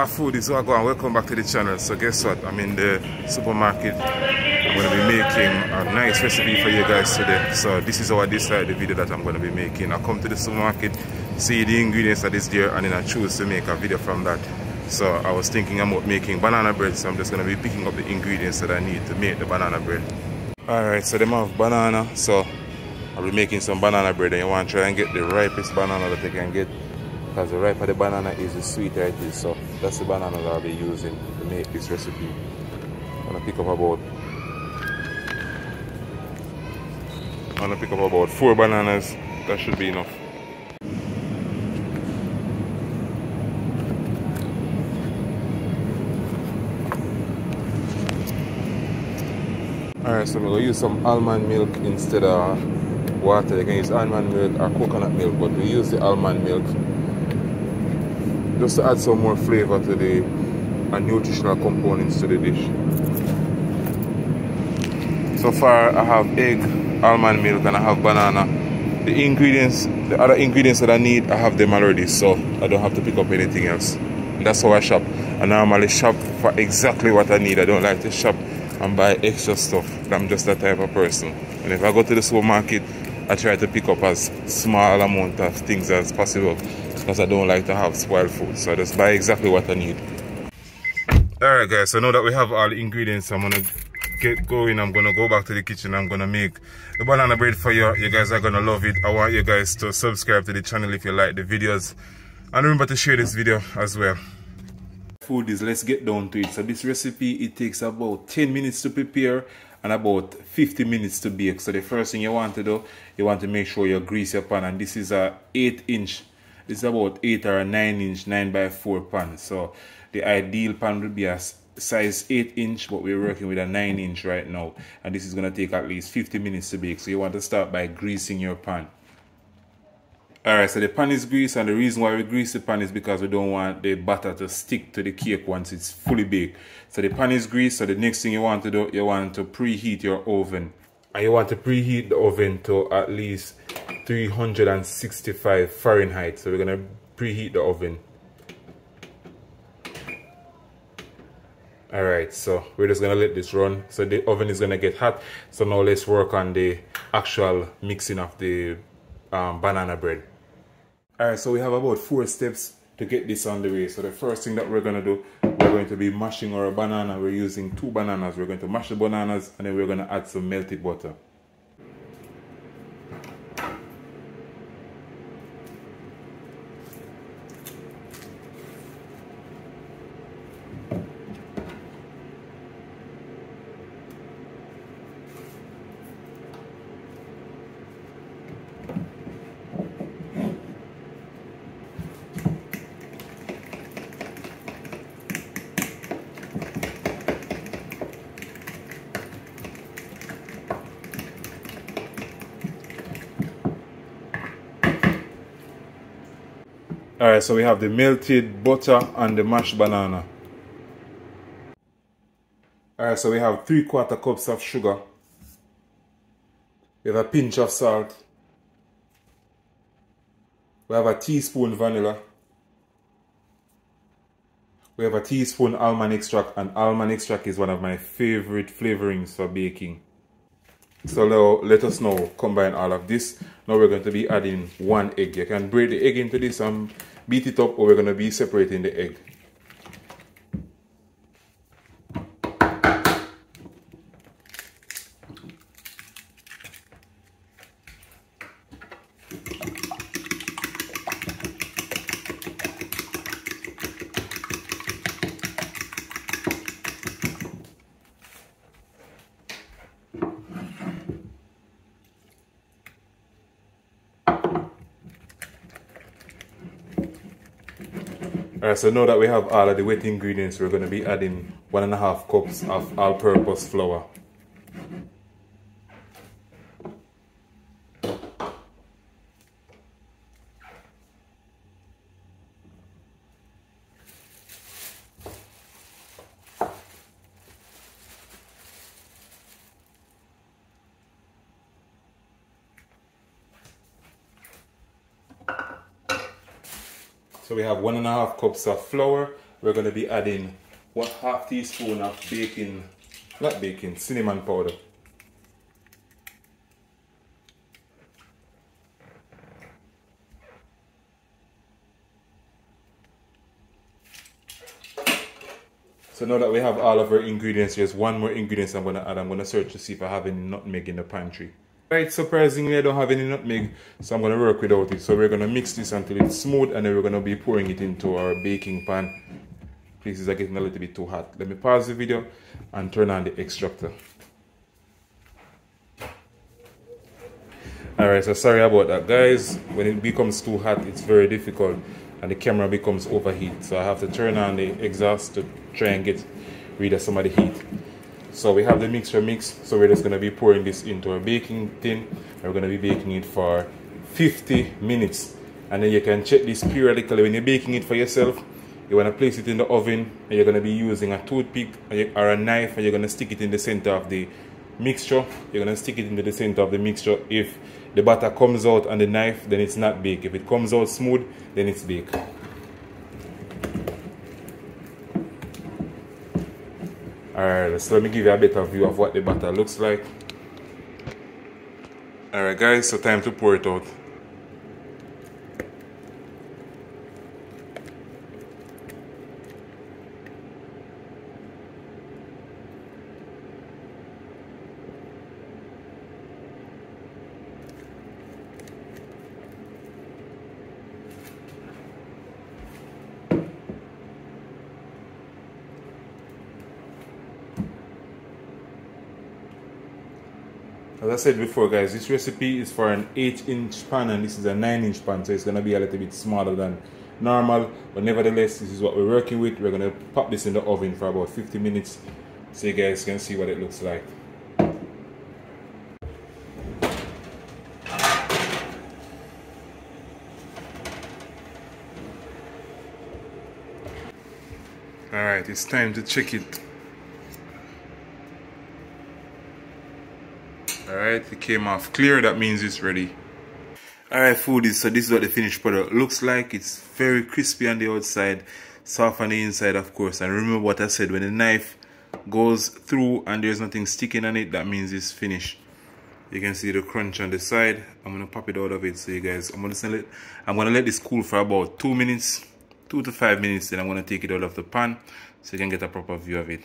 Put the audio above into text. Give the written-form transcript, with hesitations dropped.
Food is all going. Welcome back to the channel. So guess what? I'm in the supermarket. I'm going to be making a nice recipe for you guys today. So this is how I decided the video that I'm going to be making. I come to the supermarket, see the ingredients that is there, and then I choose to make a video from that. So I was thinking about making banana bread, so I'm just going to be picking up the ingredients that I need to make the banana bread. Alright, so them have banana, so I'll be making some banana bread, and you want to try and get the ripest banana that you can get, because the riper the banana is, the sweeter it is. So that's the banana that I'll be using to make this recipe. I'm going to pick up about 4 bananas. That should be enough. Alright, so I'm going to use some almond milk instead of water. You can use almond milk or coconut milk, but we use the almond milk just to add some more flavor to the nutritional components to the dish. So far I have egg, almond milk, and I have banana. The other ingredients that I need, I have them already, so I don't have to pick up anything else. And that's how I shop. I normally shop for exactly what I need. I don't like to shop and buy extra stuff. I'm just that type of person. And if I go to the supermarket, I try to pick up as small amount of things as possible, because I don't like to have spoiled food. So I just buy exactly what I need. Alright guys, so now that we have all the ingredients, I'm gonna get going. I'm gonna go back to the kitchen. I'm gonna make the banana bread for you. You guys are gonna love it. I want you guys to subscribe to the channel if you like the videos, and remember to share this video as well. Food is, let's get down to it. So this recipe, it takes about 10 minutes to prepare and about 50 minutes to bake. So the first thing you want to do, you want to make sure you grease your pan, and this is a 8-inch. This is about 8 or a 9-inch 9x4 pan. So the ideal pan would be a size 8-inch, but we're working with a 9-inch right now, and this is going to take at least 50 minutes to bake. So you want to start by greasing your pan. Alright, so the pan is greased, and the reason why we grease the pan is because we don't want the batter to stick to the cake once it's fully baked. So the pan is greased, so the next thing you want to do, you want to preheat your oven. And you want to preheat the oven to at least 365 Fahrenheit. So we're going to preheat the oven. Alright, so we're just going to let this run. So the oven is going to get hot. So now let's work on the actual mixing of the banana bread. Alright, so we have about 4 steps to get this on the way. So the first thing that we're going to do, we're going to be mashing our banana. We're using 2 bananas. We're going to mash the bananas, and then we're going to add some melted butter. Alright, so we have the melted butter and the mashed banana. Alright, so we have 3/4 cups of sugar. We have a pinch of salt. We have a teaspoon vanilla. We have a teaspoon almond extract, and almond extract is one of my favorite flavorings for baking. So now let us now combine all of this. Now we're going to be adding 1 egg. You can break the egg into this and beat it up, or we're going to be separating the egg. Alright, so now that we have all of the wet ingredients, we're going to be adding 1.5 cups of all-purpose flour. So we have 1.5 cups of flour, we're going to be adding 1/2 teaspoon of cinnamon powder. So now that we have all of our ingredients, there's one more ingredient I'm going to add. I'm going to search to see if I have any nutmeg in the pantry. Right, surprisingly I don't have any nutmeg, so I'm going to work without it. So we're going to mix this until it's smooth, and then we're going to be pouring it into our baking pan. Places are getting a little bit too hot. Let me pause the video and turn on the extractor. Alright, so sorry about that guys. When it becomes too hot, it's very difficult and the camera becomes overheat. So I have to turn on the exhaust to try and get rid of some of the heat. So we have the mixture mixed, so we're just going to be pouring this into a baking tin. And we're going to be baking it for 50 minutes. And then you can check this periodically when you're baking it for yourself. You want to place it in the oven, and you're going to be using a toothpick or a knife, and you're going to stick it in the center of the mixture. You're going to stick it into the center of the mixture. If the batter comes out on the knife, then it's not baked. If it comes out smooth, then it's baked. Alright, so let me give you a better view of what the batter looks like. Alright guys, so time to pour it out. As I said before guys, this recipe is for an 8-inch pan and this is a 9-inch pan, so it's going to be a little bit smaller than normal, but nevertheless this is what we're working with. We're going to pop this in the oven for about 50 minutes so you guys can see what it looks like. Alright, it's time to check it. Alright, it came off clear, that means it's ready. Alright foodies, so this is what the finished product looks like. It's very crispy on the outside, soft on the inside of course. And remember what I said, when the knife goes through and there's nothing sticking on it, that means it's finished. You can see the crunch on the side. I'm going to pop it out of it so you guys, I'm going to let this cool for about 2 minutes, 2 to 5 minutes, then I'm going to take it out of the pan so you can get a proper view of it.